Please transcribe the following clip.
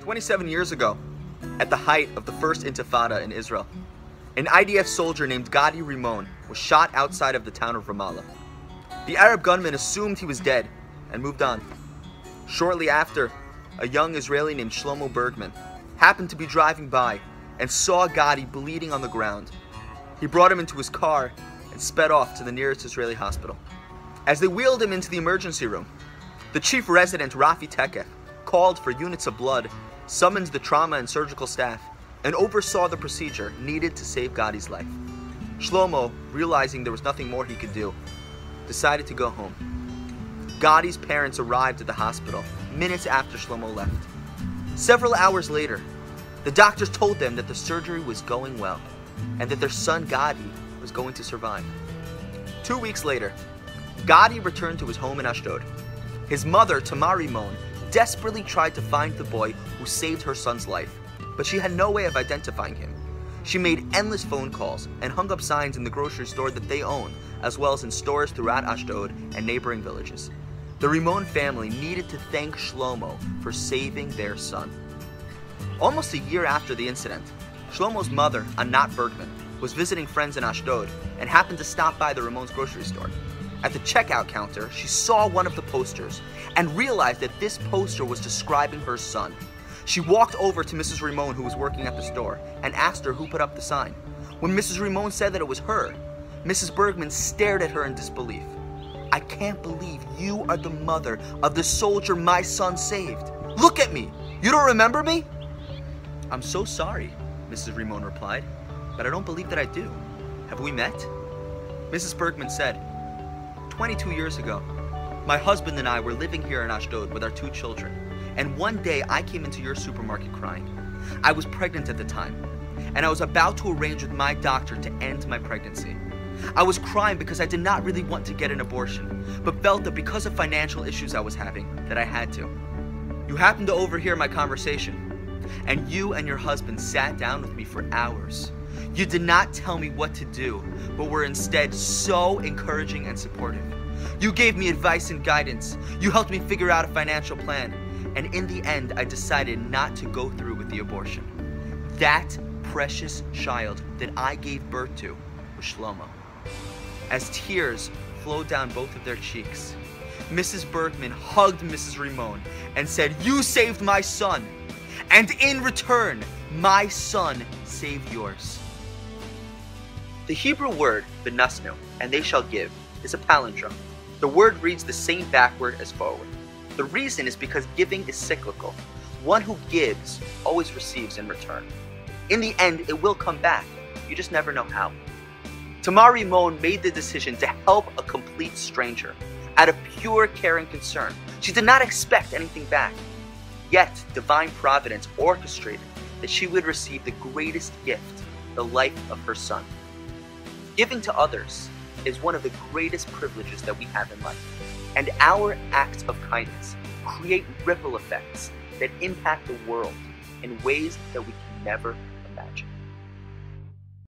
27 years ago, at the height of the first Intifada in Israel, an IDF soldier named Gadi Rimon was shot outside of the town of Ramallah. The Arab gunman assumed he was dead and moved on. Shortly after, a young Israeli named Shlomo Bergman happened to be driving by and saw Gadi bleeding on the ground. He brought him into his car and sped off to the nearest Israeli hospital. As they wheeled him into the emergency room, the chief resident, Rafi Tekef, called for units of blood, summoned the trauma and surgical staff, and oversaw the procedure needed to save Gadi's life. Shlomo, realizing there was nothing more he could do, decided to go home. Gadi's parents arrived at the hospital minutes after Shlomo left. Several hours later, the doctors told them that the surgery was going well and that their son Gadi was going to survive. 2 weeks later, Gadi returned to his home in Ashdod. His mother, Tamar Rimon, desperately tried to find the boy who saved her son's life, but she had no way of identifying him. She made endless phone calls and hung up signs in the grocery store that they own, as well as in stores throughout Ashdod and neighboring villages. The Rimon family needed to thank Shlomo for saving their son. Almost a year after the incident, Shlomo's mother, Anat Bergman, was visiting friends in Ashdod and happened to stop by the Rimon's grocery store. At the checkout counter, she saw one of the posters and realized that this poster was describing her son. She walked over to Mrs. Rimon, who was working at the store, and asked her who put up the sign. When Mrs. Rimon said that it was her, Mrs. Bergman stared at her in disbelief. "I can't believe you are the mother of the soldier my son saved. Look at me! You don't remember me?" "I'm so sorry," Mrs. Rimon replied, "but I don't believe that I do. Have we met?" Mrs. Bergman said, 22 years ago, my husband and I were living here in Ashdod with our 2 children, and one day I came into your supermarket crying. I was pregnant at the time, and I was about to arrange with my doctor to end my pregnancy. I was crying because I did not really want to get an abortion, but felt that because of financial issues I was having, that I had to. You happened to overhear my conversation, and you and your husband sat down with me for hours. You did not tell me what to do, but were instead so encouraging and supportive. You gave me advice and guidance. You helped me figure out a financial plan. And in the end, I decided not to go through with the abortion. That precious child that I gave birth to was Shlomo." As tears flowed down both of their cheeks, Mrs. Bergman hugged Mrs. Rimon and said, "You saved my son, and in return, my son saved yours." The Hebrew word, benasnu, and they shall give, is a palindrome. The word reads the same backward as forward. The reason is because giving is cyclical. One who gives always receives in return. In the end, it will come back. You just never know how. Tamar Rimon made the decision to help a complete stranger out of pure care and concern. She did not expect anything back. Yet, divine providence orchestrated that she would receive the greatest gift, the life of her son. Giving to others is one of the greatest privileges that we have in life, and our acts of kindness create ripple effects that impact the world in ways that we can never imagine.